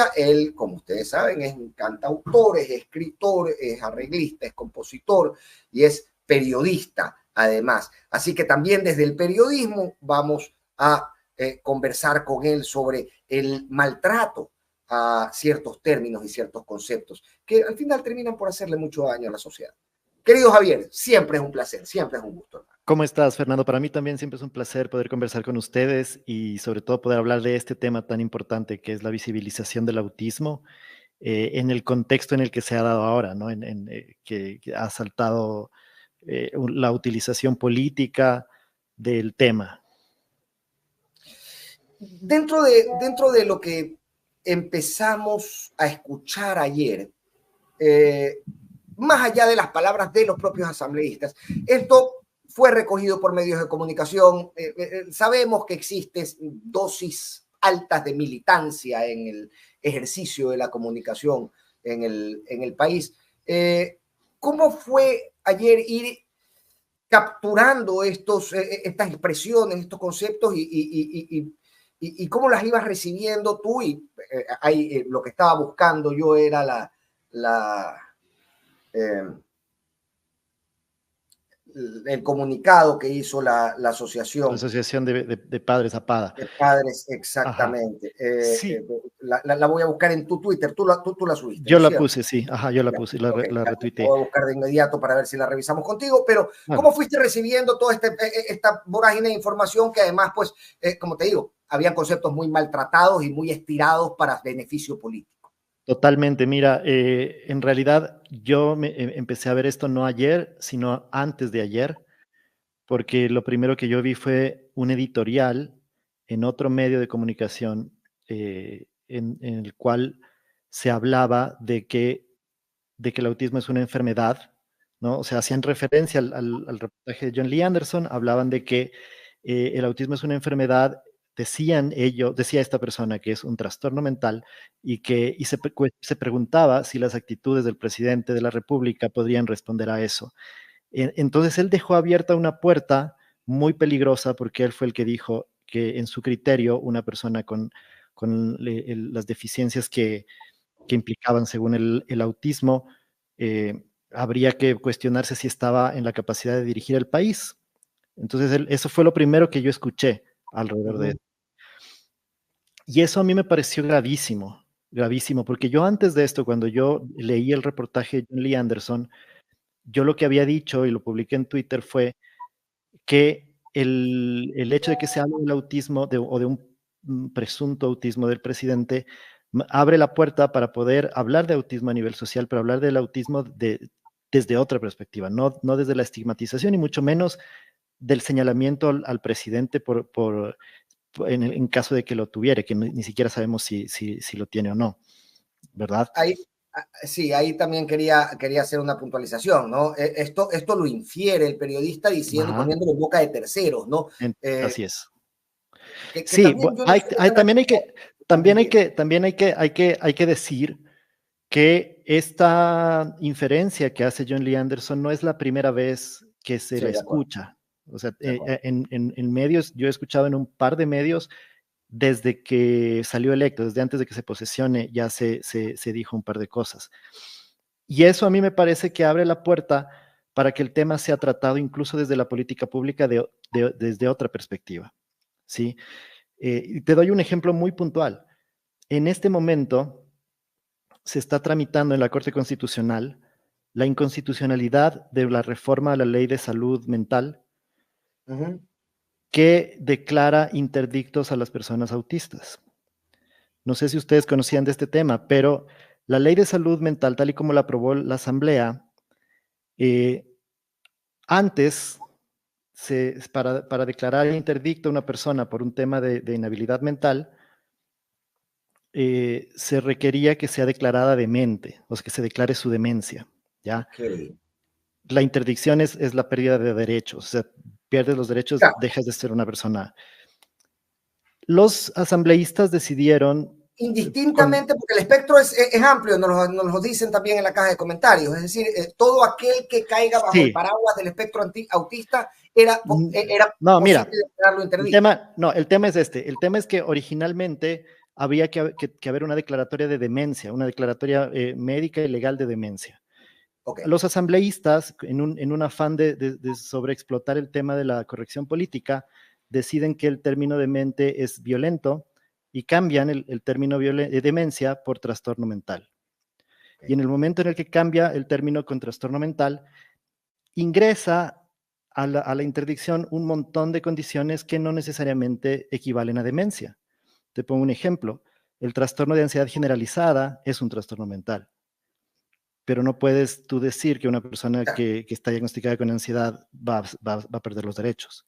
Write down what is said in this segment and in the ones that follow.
música. Él, como ustedes saben, es un cantautor, es escritor, es arreglista, es compositor y es periodista, además. Así que también desde el periodismo vamos a conversar con él sobre el maltrato a ciertos términos y ciertos conceptos que al final terminan por hacerle mucho daño a la sociedad. Querido Javier, siempre es un placer, siempre es un gusto, hermano. ¿Cómo estás, Fernando? Para mí también siempre es un placer poder conversar con ustedes y sobre todo poder hablar de este tema tan importante que es la visibilización del autismo en el contexto en el que se ha dado ahora, ¿no? Que ha saltado la utilización política del tema. Dentro de lo que empezamos a escuchar ayer, más allá de las palabras de los propios asambleístas, esto fue recogido por medios de comunicación. Sabemos que existen dosis altas de militancia en el ejercicio de la comunicación en el país. ¿Cómo fue ayer ir capturando estas expresiones, estos conceptos y cómo las ibas recibiendo tú? Lo que estaba buscando yo era el comunicado que hizo la asociación. La Asociación de Padres APADA. De padres, exactamente. Sí. La voy a buscar en tu Twitter. Tú la subiste. Yo ¿no? la ¿Cierto? puse, sí. Ajá, yo la puse, la retuiteé. La voy a buscar de inmediato para ver si la revisamos contigo. Pero, ¿cómo fuiste recibiendo toda esta vorágine de información que además, pues, como te digo, habían conceptos muy maltratados y muy estirados para beneficio político? Totalmente. Mira, en realidad yo empecé a ver esto no ayer, sino antes de ayer, porque lo primero que yo vi fue un editorial en otro medio de comunicación en el cual se hablaba de que el autismo es una enfermedad, ¿no? O sea, hacían referencia al reportaje de John Lee Anderson, hablaban de que el autismo es una enfermedad, decía esta persona que es un trastorno mental y se preguntaba si las actitudes del presidente de la República podrían responder a eso. Entonces él dejó abierta una puerta muy peligrosa porque él fue el que dijo que en su criterio una persona con las deficiencias que implicaban según el autismo, habría que cuestionarse si estaba en la capacidad de dirigir el país. Entonces eso fue lo primero que yo escuché alrededor de eso. Y eso a mí me pareció gravísimo, gravísimo, porque yo antes de esto, cuando yo leí el reportaje de John Lee Anderson, yo lo que había dicho y lo publiqué en Twitter fue que el hecho de que se hable del autismo o de un presunto autismo del presidente abre la puerta para poder hablar de autismo a nivel social, pero hablar del autismo desde otra perspectiva, no desde la estigmatización y mucho menos del señalamiento al presidente en caso de que lo tuviera, que ni siquiera sabemos si lo tiene o no, ¿verdad? Sí, ahí también quería hacer una puntualización, ¿no? Esto lo infiere el periodista diciendo, poniéndolo en boca de terceros, ¿no? Así es. Sí, también hay que decir que esta inferencia que hace John Lee Anderson no es la primera vez que se la escucha. O sea, en medios, yo he escuchado en un par de medios desde que salió electo, desde antes de que se posesione, ya se dijo un par de cosas. Y eso a mí me parece que abre la puerta para que el tema sea tratado incluso desde la política pública desde otra perspectiva, ¿sí? Te doy un ejemplo muy puntual. En este momento se está tramitando en la Corte Constitucional la inconstitucionalidad de la reforma a la Ley de Salud Mental que declara interdictos a las personas autistas. No sé si ustedes conocían de este tema, pero la Ley de Salud Mental, tal y como la aprobó la Asamblea, antes, para declarar interdicto a una persona por un tema de inhabilidad mental, se requería que sea declarada demente, o sea, que se declare su demencia, ¿ya? La interdicción es la pérdida de derechos, o sea, pierdes los derechos, dejas de ser una persona. Los asambleístas decidieron... Indistintamente, porque el espectro es amplio, nos lo dicen también en la caja de comentarios, es decir, todo aquel que caiga bajo el paraguas del espectro autista era no, posible mira, declararlo interdicto. el tema es este, el tema es que originalmente habría que haber una declaratoria de demencia, una declaratoria médica y legal de demencia. Okay. Los asambleístas, en un afán de sobreexplotar el tema de la corrección política, deciden que el término demente es violento y cambian el término demencia por trastorno mental. Okay. Y en el momento en el que cambia el término con trastorno mental, ingresa a la interdicción un montón de condiciones que no necesariamente equivalen a demencia. Te pongo un ejemplo. El trastorno de ansiedad generalizada es un trastorno mental, pero no puedes tú decir que una persona que está diagnosticada con ansiedad va a perder los derechos.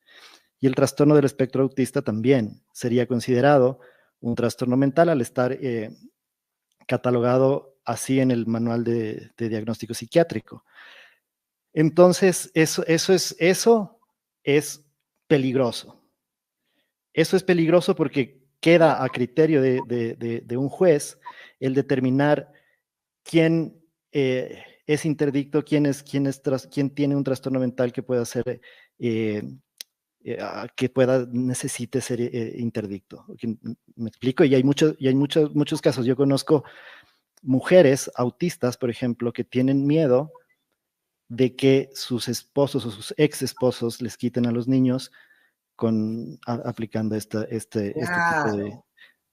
Y el trastorno del espectro autista también sería considerado un trastorno mental al estar catalogado así en el manual de diagnóstico psiquiátrico. Entonces, eso es peligroso. Eso es peligroso porque queda a criterio de un juez el determinar quién es interdicto, quién tiene un trastorno mental que pueda ser, necesite ser interdicto. ¿Me explico? Y hay muchos casos. Yo conozco mujeres autistas, por ejemplo, que tienen miedo de que sus esposos o sus ex esposos les quiten a los niños aplicando este tipo de...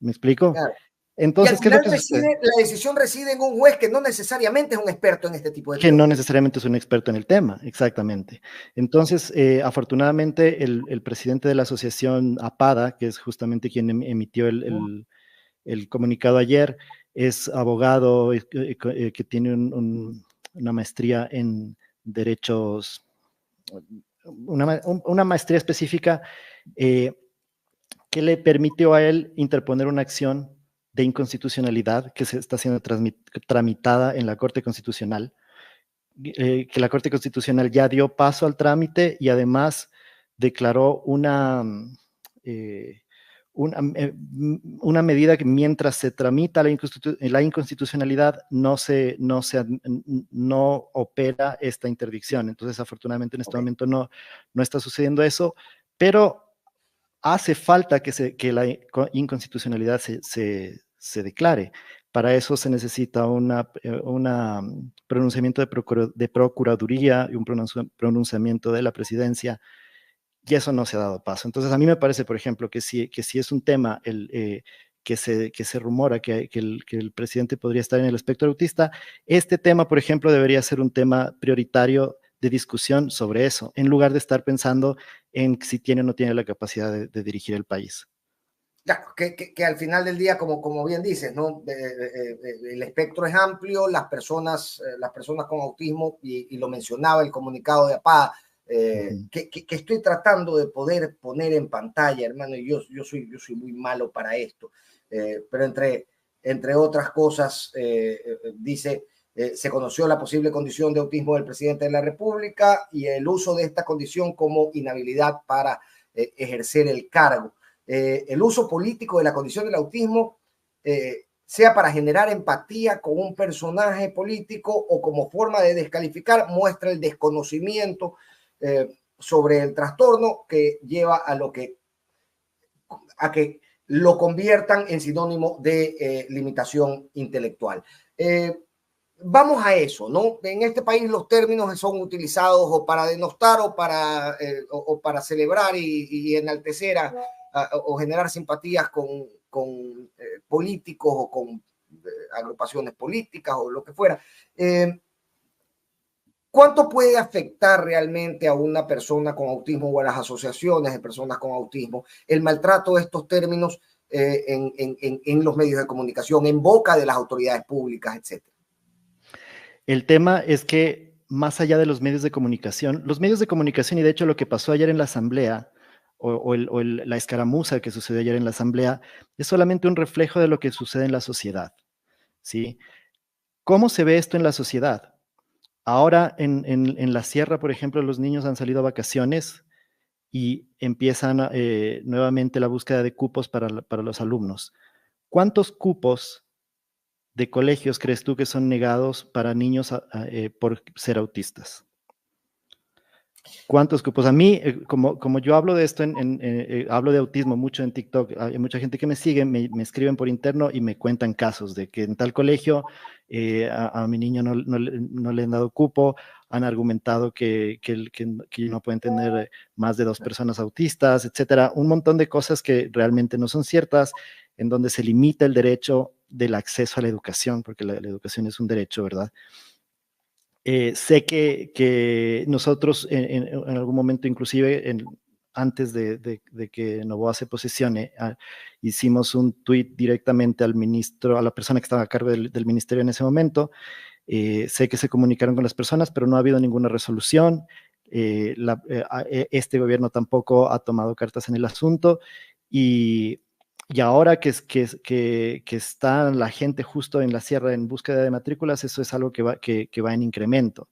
¿Me explico? Claro. Y al Entonces, ¿qué es lo final que sucede? la decisión reside en un juez que no necesariamente es un experto en este tipo de Que no temas. necesariamente es un experto en el tema, exactamente. Entonces, afortunadamente, el presidente de la asociación APADA, que es justamente quien emitió el comunicado ayer, es abogado que tiene una maestría en derechos, una maestría específica que le permitió a él interponer una acción de inconstitucionalidad que se está siendo tramitada en la Corte Constitucional, que la Corte Constitucional ya dio paso al trámite y además declaró una medida que mientras se tramita la inconstitucionalidad no opera esta interdicción. Entonces, afortunadamente en este momento no está sucediendo eso, pero hace falta que la inconstitucionalidad se declare. Para eso se necesita un pronunciamiento de Procuraduría y un pronunciamiento de la Presidencia, y eso no se ha dado paso. Entonces, a mí me parece, por ejemplo, que si es un tema que se rumora que el presidente podría estar en el espectro autista, este tema, por ejemplo, debería ser un tema prioritario de discusión sobre eso, en lugar de estar pensando en si tiene o no tiene la capacidad de dirigir el país. Claro, que al final del día, como bien dices, ¿no? El espectro es amplio, las personas con autismo, y lo mencionaba el comunicado de APA, que estoy tratando de poder poner en pantalla, hermano, y yo soy muy malo para esto, pero entre otras cosas, dice, se conoció la posible condición de autismo del presidente de la República y el uso de esta condición como inhabilidad para ejercer el cargo. El uso político de la condición del autismo, sea para generar empatía con un personaje político o como forma de descalificar, muestra el desconocimiento sobre el trastorno que lleva a que lo conviertan en sinónimo de limitación intelectual. Vamos a eso, ¿no? En este país los términos son utilizados o para denostar o para celebrar y enaltecer o generar simpatías con políticos o con agrupaciones políticas o lo que fuera. ¿Cuánto puede afectar realmente a una persona con autismo o a las asociaciones de personas con autismo el maltrato de estos términos en los medios de comunicación, en boca de las autoridades públicas, etcétera? El tema es que más allá de los medios de comunicación, y de hecho lo que pasó ayer en la Asamblea, la escaramuza que sucedió ayer en la Asamblea, es solamente un reflejo de lo que sucede en la sociedad, ¿sí? ¿Cómo se ve esto en la sociedad? Ahora en la sierra, por ejemplo, los niños han salido a vacaciones y empiezan nuevamente la búsqueda de cupos para los alumnos. ¿Cuántos cupos de colegios crees tú que son negados para niños por ser autistas? ¿Cuántos cupos? A mí, como yo hablo de esto, hablo de autismo mucho en TikTok, hay mucha gente que me sigue, me escriben por interno y me cuentan casos de que en tal colegio a mi niño no le han dado cupo, han argumentado que no pueden tener más de 2 personas autistas, etcétera. Un montón de cosas que realmente no son ciertas, en donde se limita el derecho del acceso a la educación, porque la educación es un derecho, ¿verdad? Sé que nosotros en algún momento, inclusive antes de que Noboa se posesione, hicimos un tuit directamente al ministro, a la persona que estaba a cargo del ministerio en ese momento. Sé que se comunicaron con las personas, pero no ha habido ninguna resolución. Este gobierno tampoco ha tomado cartas en el asunto y ahora que está la gente justo en la sierra en búsqueda de matrículas, eso es algo que va en incremento.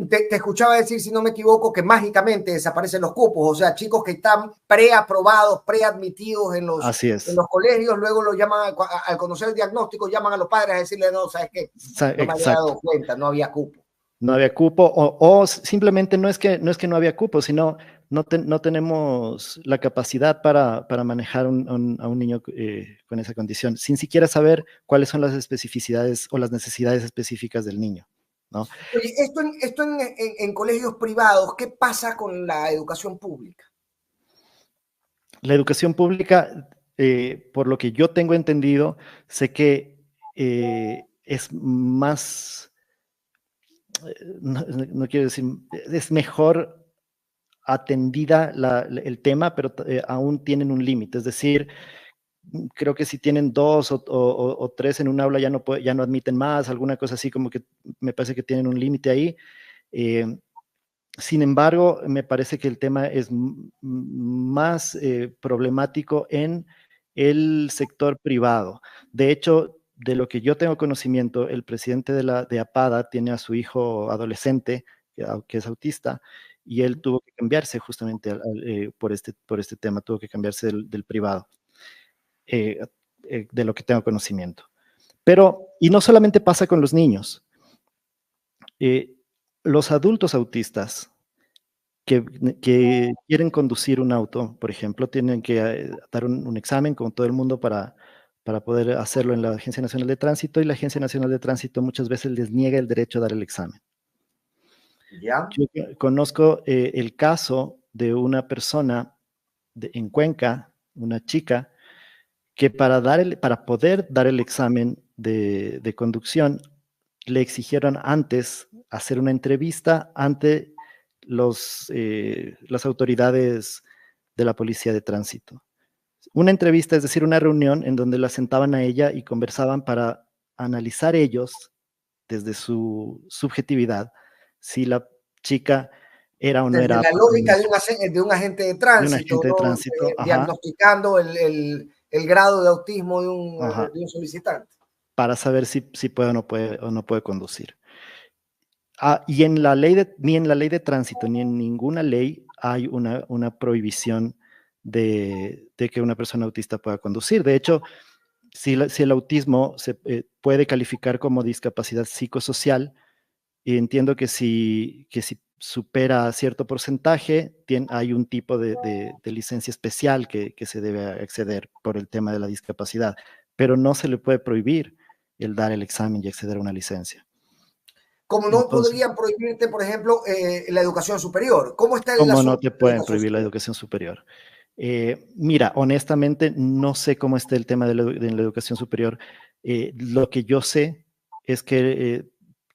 Te escuchaba decir, si no me equivoco, que mágicamente desaparecen los cupos, o sea, chicos que están preaprobados, preadmitidos en Así es. los colegios, luego lo llaman, al conocer el diagnóstico, llaman a los padres a decirle, no, ¿sabes qué? No me había dado cuenta, no había cupo. No había cupo, o simplemente no es que no había cupo, sino no tenemos la capacidad para manejar a un niño con esa condición, sin siquiera saber cuáles son las especificidades o las necesidades específicas del niño, ¿no? Oye, esto en colegios privados, ¿qué pasa con la educación pública? La educación pública, por lo que yo tengo entendido, sé que es más, no quiero decir, es mejor atendida el tema, pero aún tienen un límite. Es decir, creo que si tienen 2 o 3 en un aula ya no admiten más, alguna cosa así, como que me parece que tienen un límite ahí. Sin embargo, me parece que el tema es más problemático en el sector privado. De hecho, de lo que yo tengo conocimiento, el presidente de APADA tiene a su hijo adolescente, que es autista, y él tuvo que cambiarse justamente por este tema, tuvo que cambiarse del privado, de lo que tengo conocimiento. Pero, y no solamente pasa con los niños, los adultos autistas que quieren conducir un auto, por ejemplo, tienen que dar un examen como todo el mundo para poder hacerlo en la Agencia Nacional de Tránsito, y la Agencia Nacional de Tránsito muchas veces les niega el derecho a dar el examen. ¿Ya? Yo conozco el caso de una persona en Cuenca, una chica, que para poder dar el examen de conducción, le exigieron antes hacer una entrevista ante las autoridades de la policía de tránsito. Una entrevista, es decir, una reunión en donde la sentaban a ella y conversaban para analizar ellos, desde su subjetividad, si la chica era o no Desde era la lógica de un agente de de un tránsito, agente de ¿no? tránsito, Diagnosticando el grado de autismo de ajá, un solicitante. para saber si puede o no puede conducir. Y ni en la ley de tránsito, ni en ninguna ley hay una prohibición de que una persona autista pueda conducir. De hecho, si el autismo se puede calificar como discapacidad psicosocial, y entiendo que si supera cierto porcentaje, hay un tipo de licencia especial que se debe acceder por el tema de la discapacidad, pero no se le puede prohibir el dar el examen y acceder a una licencia. Como no Entonces, podrían prohibirte, por ejemplo, la educación superior. ¿Cómo está el ¿cómo no asunto te de la pueden educación prohibir la superior? educación superior? Mira, honestamente, no sé cómo está el tema de la educación superior. Lo que yo sé es que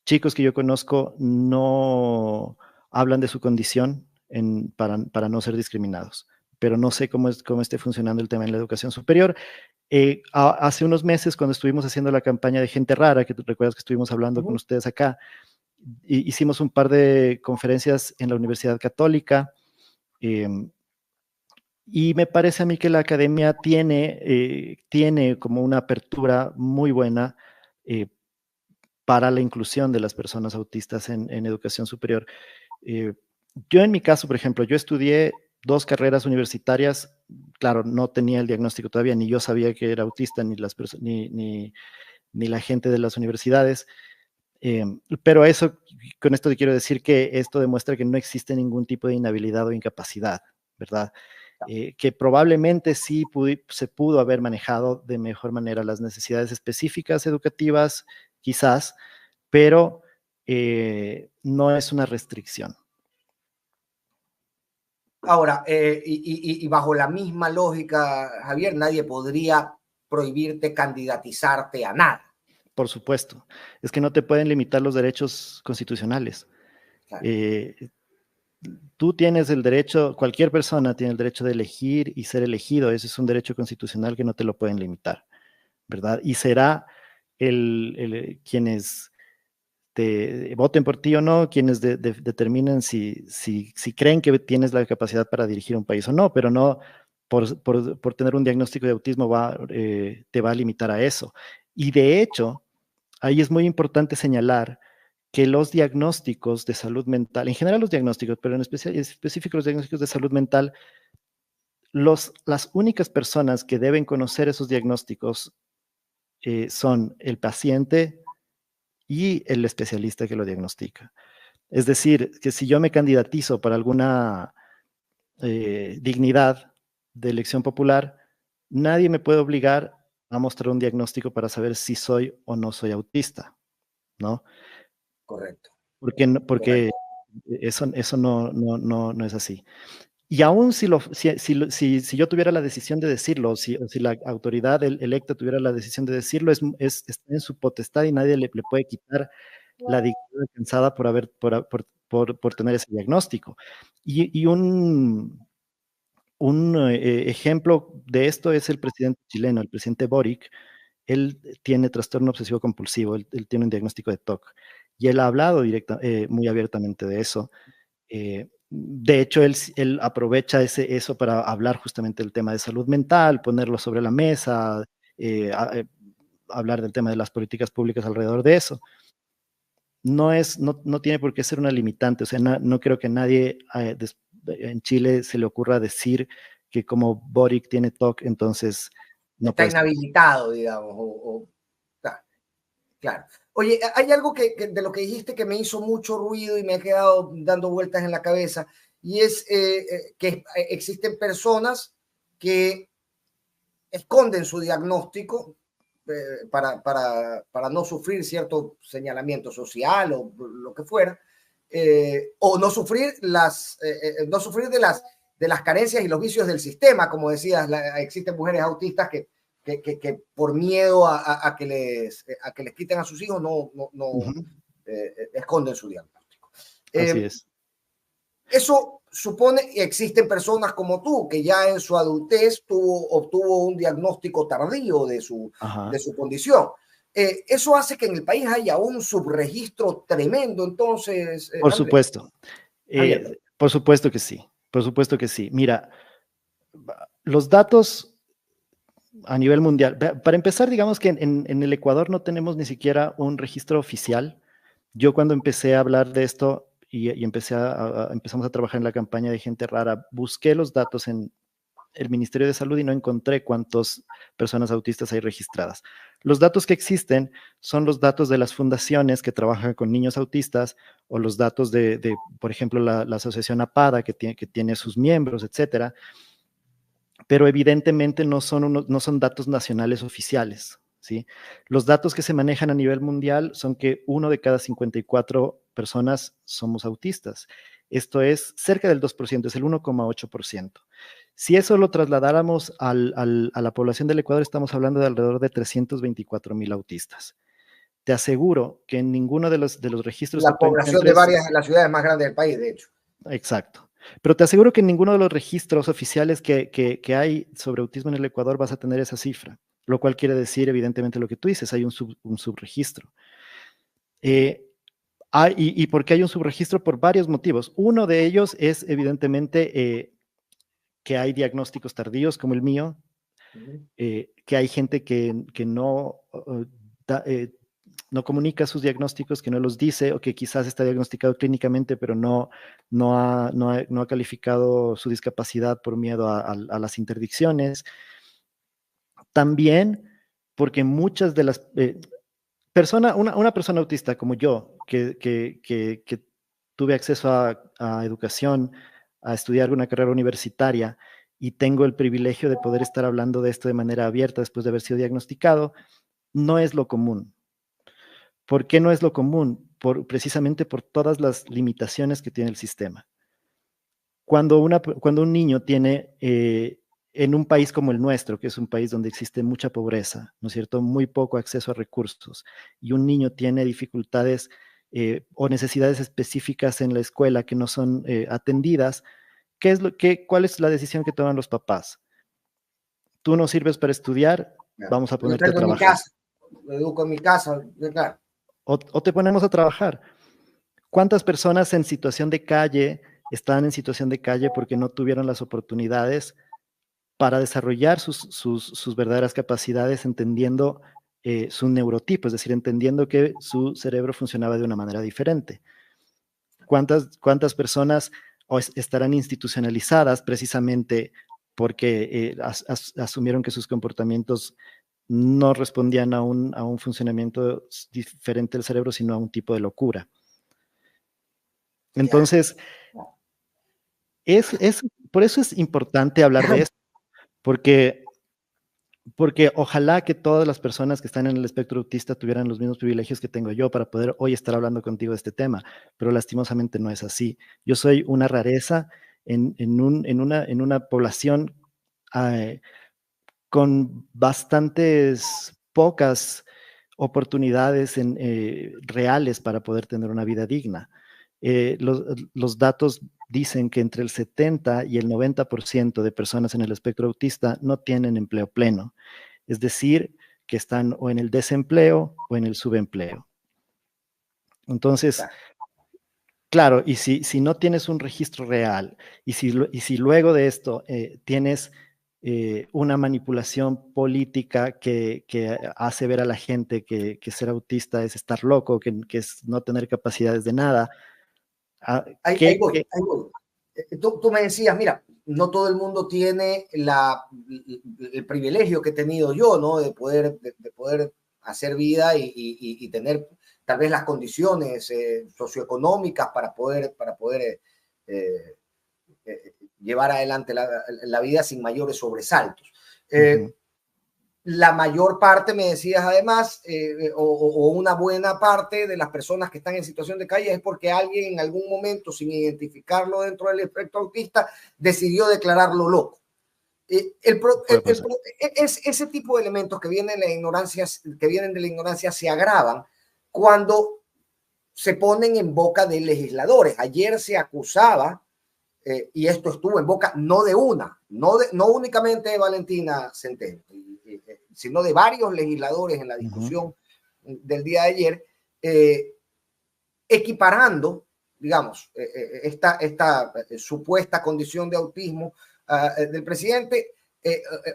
chicos que yo conozco no hablan de su condición para no ser discriminados, pero no sé cómo esté funcionando el tema en la educación superior. Hace unos meses, cuando estuvimos haciendo la campaña de Gente Rara, que tú recuerdas que estuvimos hablando con ustedes acá, hicimos un par de conferencias en la Universidad Católica. Y me parece a mí que la academia tiene como una apertura muy buena eh, para la inclusión de las personas autistas en educación superior. Eh, yo en mi caso, por ejemplo, yo estudié 2 carreras universitarias. Claro, no tenía el diagnóstico todavía, ni yo sabía que era autista, ni la gente de las universidades, Pero eso, con esto quiero decir que esto demuestra que no existe ningún tipo de inhabilidad o incapacidad, ¿verdad? Que probablemente sí se pudo haber manejado de mejor manera las necesidades específicas educativas, quizás, pero no es una restricción. Ahora, y bajo la misma lógica, Javier, nadie podría prohibirte candidatizarte a nada. Por supuesto. Es que no te pueden limitar los derechos constitucionales. Claro. Tú tienes el derecho, cualquier persona tiene el derecho de elegir y ser elegido. Ese es un derecho constitucional que no te lo pueden limitar, ¿verdad? Y será quienes te voten por ti o no, quienes determinen si creen que tienes la capacidad para dirigir un país o no, pero no por tener un diagnóstico de autismo te va a limitar a eso. Y de hecho, ahí es muy importante señalar que los diagnósticos de salud mental, en general los diagnósticos, pero en específico los diagnósticos de salud mental, las únicas personas que deben conocer esos diagnósticos son el paciente y el especialista que lo diagnostica. Es decir, que si yo me candidatizo para alguna dignidad de elección popular, nadie me puede obligar a mostrar un diagnóstico para saber si soy o no soy autista, ¿no? Correcto. Porque Correcto. eso no es así. Y aún si yo tuviera la decisión de decirlo, o si la autoridad electa tuviera la decisión de decirlo, está en su potestad y nadie le puede quitar la dignidad alcanzada por tener ese diagnóstico. Y un ejemplo de esto es el presidente chileno, el presidente Boric. Él tiene trastorno obsesivo compulsivo, él tiene un diagnóstico de TOC y él ha hablado muy abiertamente de eso. De hecho, él aprovecha eso para hablar justamente del tema de salud mental, ponerlo sobre la mesa, hablar del tema de las políticas públicas alrededor de eso. No tiene por qué ser una limitante, o sea, no creo que nadie en Chile se le ocurra decir que como Boric tiene TOC, entonces no Está puede ser. inhabilitado, digamos. Claro, claro. Oye, hay algo de lo que dijiste que me hizo mucho ruido y me ha quedado dando vueltas en la cabeza, y es que existen personas que esconden su diagnóstico para no sufrir cierto señalamiento social o lo que fuera, o no sufrir, no sufrir de las carencias y los vicios del sistema. Como decías, existen mujeres autistas que por miedo a que les quiten a sus hijos esconden su diagnóstico. Así es. Eso supone que existen personas como tú, que ya en su adultez obtuvo un diagnóstico tardío de su condición. Eso hace que en el país haya un subregistro tremendo, entonces, Por Andrés. supuesto. Por supuesto que sí. Por supuesto que sí. Mira, los datos a nivel mundial, para empezar, digamos que en el Ecuador no tenemos ni siquiera un registro oficial. Yo cuando empecé a hablar de esto y empezamos a trabajar en la campaña de Gente Rara, busqué los datos en el Ministerio de Salud y no encontré cuántas personas autistas hay registradas. Los datos que existen son los datos de las fundaciones que trabajan con niños autistas o los datos por ejemplo, la asociación APADA que tiene sus miembros, etcétera. Pero evidentemente no son datos nacionales oficiales, ¿sí? Los datos que se manejan a nivel mundial son que 1 de cada 54 personas somos autistas. Esto es cerca del 2%, es el 1,8%. Si eso lo trasladáramos a la población del Ecuador, estamos hablando de alrededor de 324,000 autistas. Te aseguro que en ninguno de los registros que La tú población de encuentres. varias de las ciudades más grandes del país, de hecho. Exacto. Pero te aseguro que en ninguno de los registros oficiales que hay sobre autismo en el Ecuador vas a tener esa cifra, lo cual quiere decir evidentemente lo que tú dices, hay un subregistro. ¿Y por qué hay un subregistro? Por varios motivos. Uno de ellos es evidentemente que hay diagnósticos tardíos como el mío, que hay gente que no comunica sus diagnósticos, que no los dice, o que quizás está diagnosticado clínicamente, pero no ha calificado su discapacidad por miedo a las interdicciones. También porque muchas de las una persona autista como yo, que tuve acceso a educación, a estudiar una carrera universitaria y tengo el privilegio de poder estar hablando de esto de manera abierta después de haber sido diagnosticado, no es lo común. ¿Por qué no es lo común? Precisamente por todas las limitaciones que tiene el sistema. Cuando un niño tiene, en un país como el nuestro, que es un país donde existe mucha pobreza, ¿no es cierto?, muy poco acceso a recursos, y un niño tiene dificultades o necesidades específicas en la escuela que no son atendidas, ¿cuál es la decisión que toman los papás? Tú no sirves para estudiar, vamos a Yo lo ponerte a tengo en mi trabajar. casa, lo educo en mi casa, claro. O te ponemos a trabajar. ¿Cuántas personas en situación de calle están en situación de calle porque no tuvieron las oportunidades para desarrollar sus verdaderas capacidades, entendiendo su neurotipo, es decir, entendiendo que su cerebro funcionaba de una manera diferente? ¿Cuántas personas estarán institucionalizadas precisamente porque asumieron que sus comportamientos no respondían a un funcionamiento diferente del cerebro, sino a un tipo de locura? Ya. Entonces, por eso es importante hablar de esto, porque, porque ojalá que todas las personas que están en el espectro autista tuvieran los mismos privilegios que tengo yo para poder hoy estar hablando contigo de este tema, pero lastimosamente no es así. Yo soy una rareza en una población eh, con bastantes pocas oportunidades reales para poder tener una vida digna. Los datos dicen que entre el 70 y el 90% de personas en el espectro autista no tienen empleo pleno, es decir, que están o en el desempleo o en el subempleo. Entonces, claro, y si no tienes un registro real y si luego de esto tienes una manipulación política que hace ver a la gente que ser autista es estar loco, que es no tener capacidades de nada. Ahí voy, ahí voy. Tú me decías, mira, no todo el mundo tiene el privilegio que he tenido yo, ¿no? De poder hacer vida y tener tal vez las condiciones socioeconómicas para poder llevar adelante la vida sin mayores sobresaltos. Ujú. La mayor parte, me decías además, o una buena parte de las personas que están en situación de calle es porque alguien en algún momento, sin identificarlo dentro del espectro autista, decidió declararlo loco. Puede pasar. Ese tipo de elementos que vienen de la ignorancia se agravan cuando se ponen en boca de legisladores. Ayer se acusaba, y esto estuvo en boca no de una, no únicamente de Valentina Centeno, sino de varios legisladores en la discusión del día de ayer, equiparando, digamos, esta supuesta condición de autismo del presidente,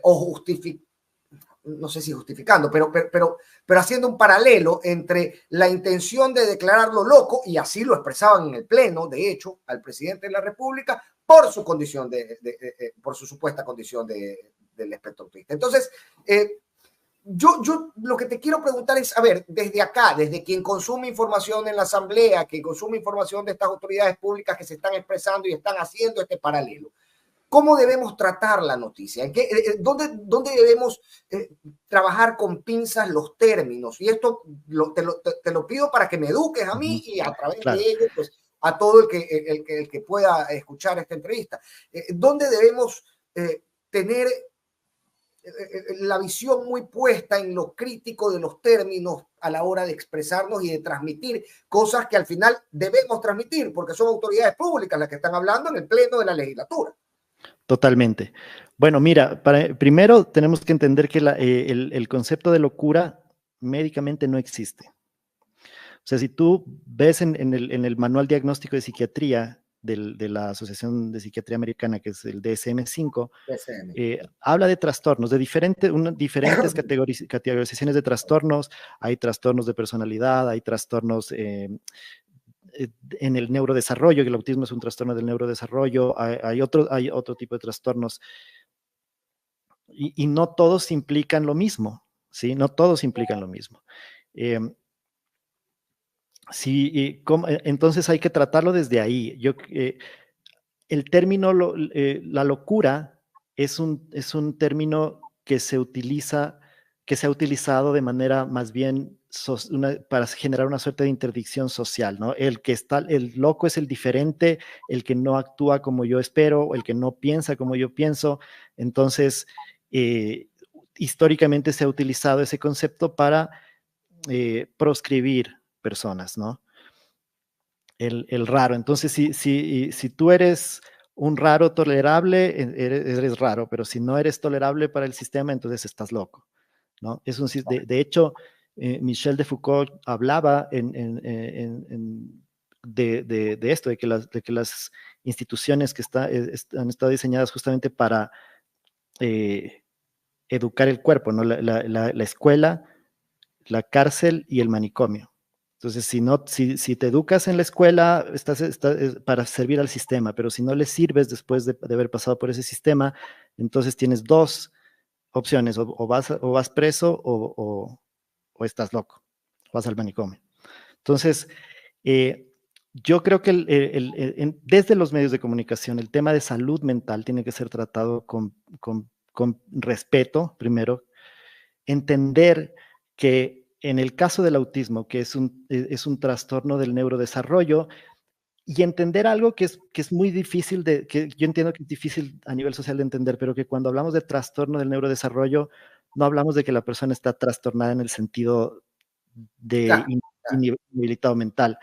o justificando, no sé si justificando, pero haciendo un paralelo entre la intención de declararlo loco, y así lo expresaban en el Pleno, de hecho, al presidente de la República, por su condición por su supuesta condición del espectro autista. Entonces, yo lo que te quiero preguntar es, a ver, desde acá, desde quien consume información en la Asamblea, quien consume información de estas autoridades públicas que se están expresando y están haciendo este paralelo, ¿cómo debemos tratar la noticia? ¿Dónde debemos trabajar con pinzas los términos? Y esto te lo pido para que me eduques a mí y a través de Claro. ello, pues, a todo el que pueda escuchar esta entrevista. ¿Dónde debemos tener la visión muy puesta en lo crítico de los términos a la hora de expresarnos y de transmitir cosas que al final debemos transmitir, porque son autoridades públicas las que están hablando en el pleno de la legislatura? Totalmente. Bueno, mira, primero tenemos que entender que el concepto de locura médicamente no existe. O sea, si tú ves en el manual diagnóstico de psiquiatría de la Asociación de Psiquiatría Americana, que es el DSM-5, habla de trastornos, de diferentes categorizaciones de trastornos. Hay trastornos de personalidad, hay trastornos en el neurodesarrollo, que el autismo es un trastorno del neurodesarrollo, hay otro tipo de trastornos, y no todos implican lo mismo, ¿sí? No todos implican lo mismo. Sí, entonces hay que tratarlo desde ahí. El término, la locura es un término que se ha utilizado de manera más bien para generar una suerte de interdicción social, ¿no? El loco es el diferente, el que no actúa como yo espero, el que no piensa como yo pienso. Entonces, eh, históricamente se ha utilizado ese concepto para proscribir personas, ¿no? El raro. Entonces, si tú eres un raro tolerable, eres raro, pero si no eres tolerable para el sistema, entonces estás loco, ¿no? De hecho, Michel de Foucault hablaba de esto, de que las instituciones han estado diseñadas justamente para eh, educar el cuerpo, ¿no? La escuela, la cárcel y el manicomio. Entonces, si te educas en la escuela, estás para servir al sistema, pero si no le sirves después de haber pasado por ese sistema, entonces tienes dos opciones, o vas preso o estás loco, vas al manicomio. Entonces, eh, yo creo que desde los medios de comunicación, el tema de salud mental tiene que ser tratado con respeto, primero, entender que en el caso del autismo, que es un trastorno del neurodesarrollo, y entender algo que es muy difícil, que yo entiendo que es difícil a nivel social de entender, pero que cuando hablamos de trastorno del neurodesarrollo, no hablamos de que la persona está trastornada en el sentido de Claro, claro. inhabilitado mental,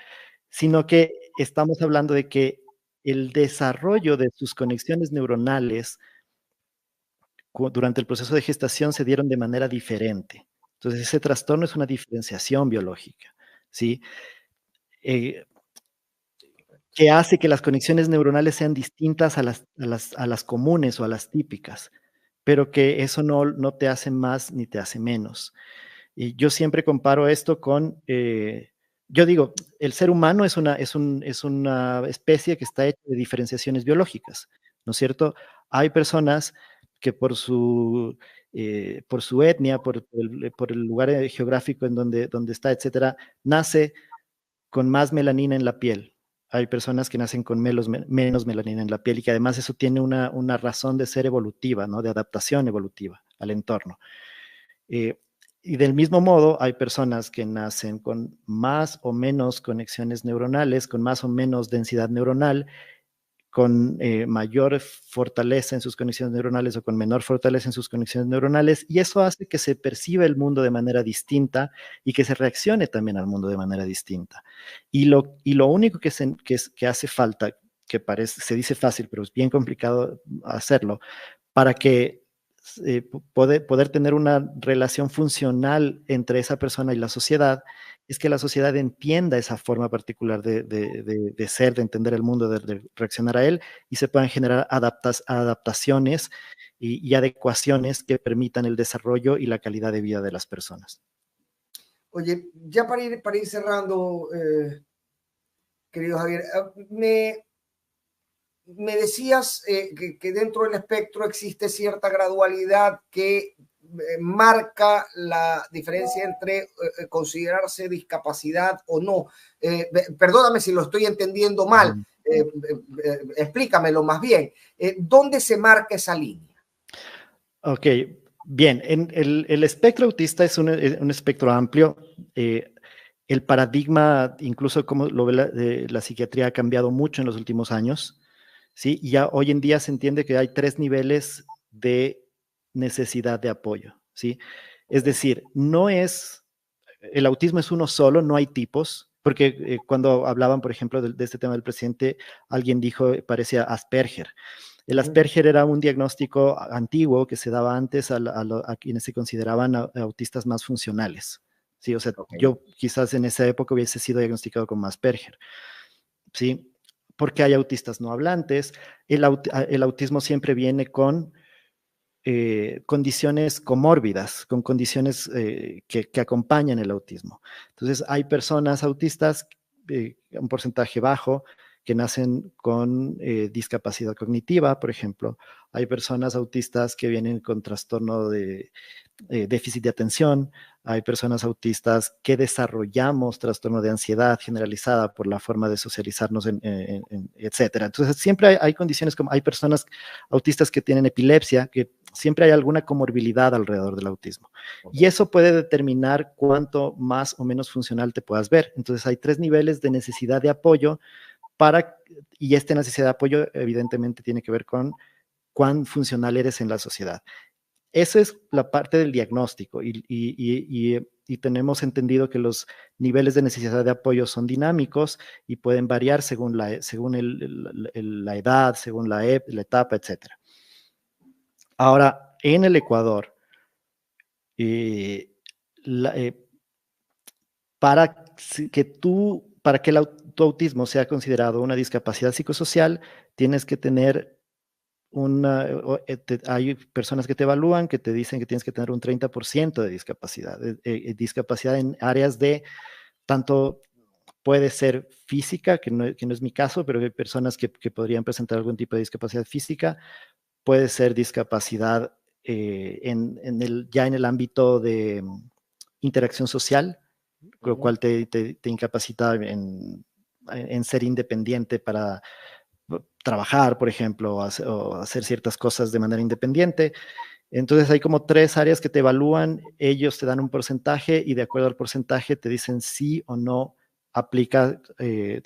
sino que estamos hablando de que el desarrollo de sus conexiones neuronales durante el proceso de gestación se dieron de manera diferente. Entonces, ese trastorno es una diferenciación biológica, ¿sí? Eh, que hace que las conexiones neuronales sean distintas a las comunes o a las típicas, pero que eso no te hace más ni te hace menos. Y yo siempre comparo esto yo digo, el ser humano es una especie que está hecha de diferenciaciones biológicas, ¿no es cierto? Hay personas que por su etnia, por el lugar geográfico en donde está, etcétera, nace con más melanina en la piel. Hay personas que nacen con menos melanina en la piel y que además eso tiene una razón de ser evolutiva, ¿no? De adaptación evolutiva al entorno. Eh, y del mismo modo, hay personas que nacen con más o menos conexiones neuronales, con más o menos densidad neuronal, con mayor fortaleza en sus conexiones neuronales o con menor fortaleza en sus conexiones neuronales, y eso hace que se perciba el mundo de manera distinta y que se reaccione también al mundo de manera distinta. Y lo único que hace falta, se dice fácil, pero es bien complicado hacerlo, para que poder tener una relación funcional entre esa persona y la sociedad, es que la sociedad entienda esa forma particular de ser, de entender el mundo, de reaccionar a él, y se puedan generar adaptaciones y adecuaciones que permitan el desarrollo y la calidad de vida de las personas. Oye, ya para ir cerrando, querido Javier, me decías que dentro del espectro existe cierta gradualidad que marca la diferencia entre considerarse discapacidad o no. Perdóname si lo estoy entendiendo mal, explícamelo más bien. ¿Dónde se marca esa línea? Ok, bien. El espectro autista es un espectro amplio. El paradigma, incluso como lo ve la psiquiatría, ha cambiado mucho en los últimos años. ¿Sí? Y ya hoy en día se entiende que hay 3 niveles de necesidad de apoyo, ¿sí? Es decir, el autismo es uno solo, no hay tipos, porque cuando hablaban, por ejemplo, de este tema del presidente, alguien dijo, parecía Asperger. El Asperger era un diagnóstico antiguo que se daba antes a quienes se consideraban autistas más funcionales. Sí, o sea, Okay. yo quizás en esa época hubiese sido diagnosticado como Asperger. ¿Sí? Porque hay autistas no hablantes. El autismo siempre viene con condiciones comórbidas, con condiciones que acompañan el autismo. Entonces, hay personas autistas, un porcentaje bajo, que nacen con discapacidad cognitiva, por ejemplo. Hay personas autistas que vienen con trastorno de déficit de atención. Hay personas autistas que desarrollamos trastorno de ansiedad generalizada por la forma de socializarnos, etcétera. Entonces, siempre hay condiciones como hay personas autistas que tienen epilepsia, que siempre hay alguna comorbilidad alrededor del autismo. Y eso puede determinar cuánto más o menos funcional te puedas ver. Entonces, hay 3 niveles de necesidad de apoyo y esta necesidad de apoyo evidentemente tiene que ver con cuán funcional eres en la sociedad. Eso es la parte del diagnóstico y tenemos entendido que los niveles de necesidad de apoyo son dinámicos y pueden variar según la edad, según la etapa, etc. Ahora, en el Ecuador, la, para que tu autismo sea considerado una discapacidad psicosocial, tienes que tener hay personas que te evalúan que te dicen que tienes que tener un 30% de discapacidad, discapacidad en áreas de tanto puede ser física, que no es mi caso, pero hay personas que podrían presentar algún tipo de discapacidad física, puede ser discapacidad ya en el ámbito de interacción social, lo cual te incapacita en ser independiente para trabajar, por ejemplo, o hacer ciertas cosas de manera independiente. Entonces hay como 3 áreas que te evalúan, ellos te dan un porcentaje y de acuerdo al porcentaje te dicen sí o no aplica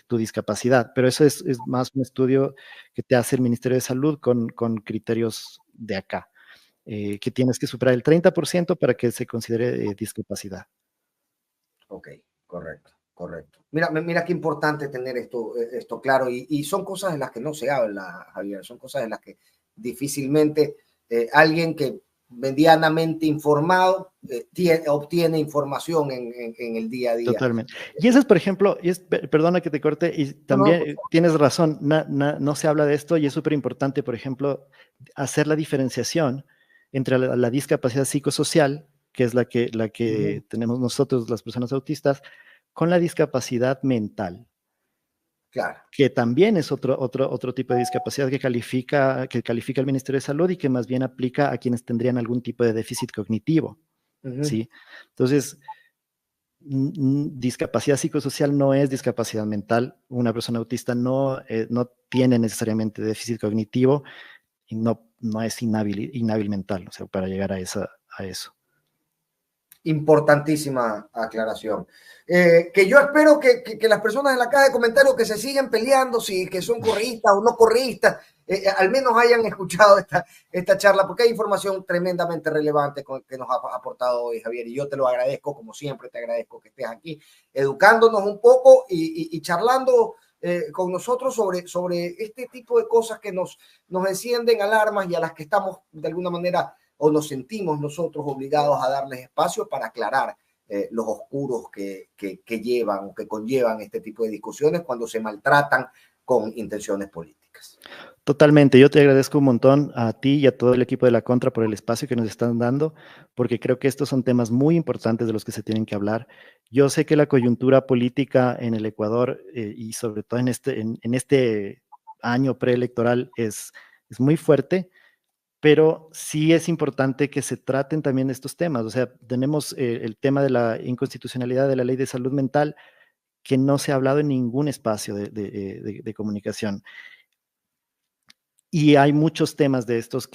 tu discapacidad. Pero eso es más un estudio que te hace el Ministerio de Salud con criterios de acá, que tienes que superar el 30% para que se considere discapacidad. Ok, correcto, correcto. Mira qué importante tener esto claro y son cosas de las que no se habla, Javier, son cosas de las que difícilmente alguien que medianamente informado obtiene información en el día a día. Totalmente. Y eso es, por ejemplo, perdona que te corte, y también tienes razón, no se habla de esto y es súper importante, por ejemplo, hacer la diferenciación entre la discapacidad psicosocial, que es la que tenemos nosotros, las personas autistas, con la discapacidad mental. Claro. Que también es otro tipo de discapacidad que califica el Ministerio de Salud y que más bien aplica a quienes tendrían algún tipo de déficit cognitivo, ¿sí? Entonces, discapacidad psicosocial no es discapacidad mental. Una persona autista no tiene necesariamente déficit cognitivo y no es inhábil mental, o sea, para llegar a eso. Importantísima aclaración. Que yo espero que las personas en la caja de comentarios que se siguen peleando, si que son correístas o no correístas, al menos hayan escuchado esta charla, porque hay información tremendamente relevante que nos ha aportado hoy, Javier, y yo te lo agradezco, como siempre te agradezco que estés aquí, educándonos un poco y charlando con nosotros sobre este tipo de cosas que nos encienden alarmas y a las que estamos de alguna manera o nos sentimos nosotros obligados a darles espacio para aclarar los oscuros que llevan o que conllevan este tipo de discusiones cuando se maltratan con intenciones políticas. Totalmente, yo te agradezco un montón a ti y a todo el equipo de La Contra por el espacio que nos están dando, porque creo que estos son temas muy importantes de los que se tienen que hablar. Yo sé que la coyuntura política en el Ecuador y sobre todo en este año preelectoral es muy fuerte, pero sí es importante que se traten también estos temas. O sea, tenemos el tema de la inconstitucionalidad de la ley de salud mental que no se ha hablado en ningún espacio de comunicación. Y hay muchos temas de estos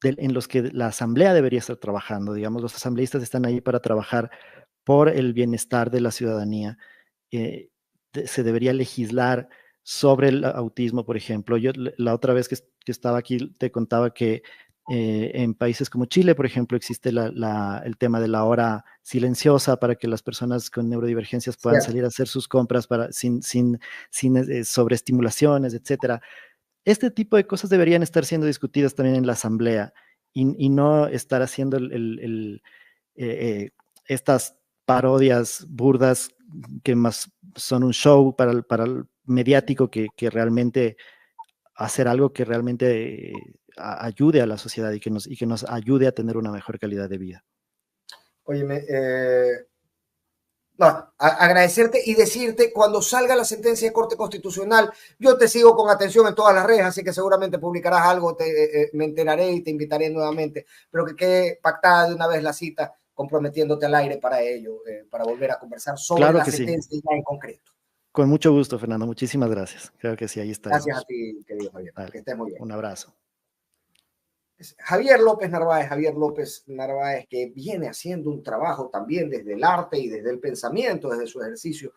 en los que la asamblea debería estar trabajando. Digamos, los asambleístas están ahí para trabajar por el bienestar de la ciudadanía. Se debería legislar sobre el autismo, por ejemplo. Yo la otra vez que estaba aquí te contaba que en países como Chile, por ejemplo, existe el tema de la hora silenciosa para que las personas con neurodivergencias puedan salir a hacer sus compras sin sobreestimulaciones, etcétera. Este tipo de cosas deberían estar siendo discutidas también en la asamblea y no estar haciendo estas parodias burdas que más son un show para el mediático que realmente hacer algo que realmente ayude a la sociedad y que nos ayude a tener una mejor calidad de vida. Óyeme, No, agradecerte y decirte, cuando salga la sentencia de Corte Constitucional, yo te sigo con atención en todas las redes, así que seguramente publicarás algo, me enteraré y te invitaré nuevamente, pero que quede pactada de una vez la cita, comprometiéndote al aire para ello, para volver a conversar sobre Claro la que sí. sentencia ya en concreto. Con mucho gusto, Fernando. Muchísimas gracias. Creo que sí, ahí Gracias a estaremos. ti, querido Javier. Dale, Que estés muy bien. un abrazo. Javier López Narváez, que viene haciendo un trabajo también desde el arte y desde el pensamiento, desde su ejercicio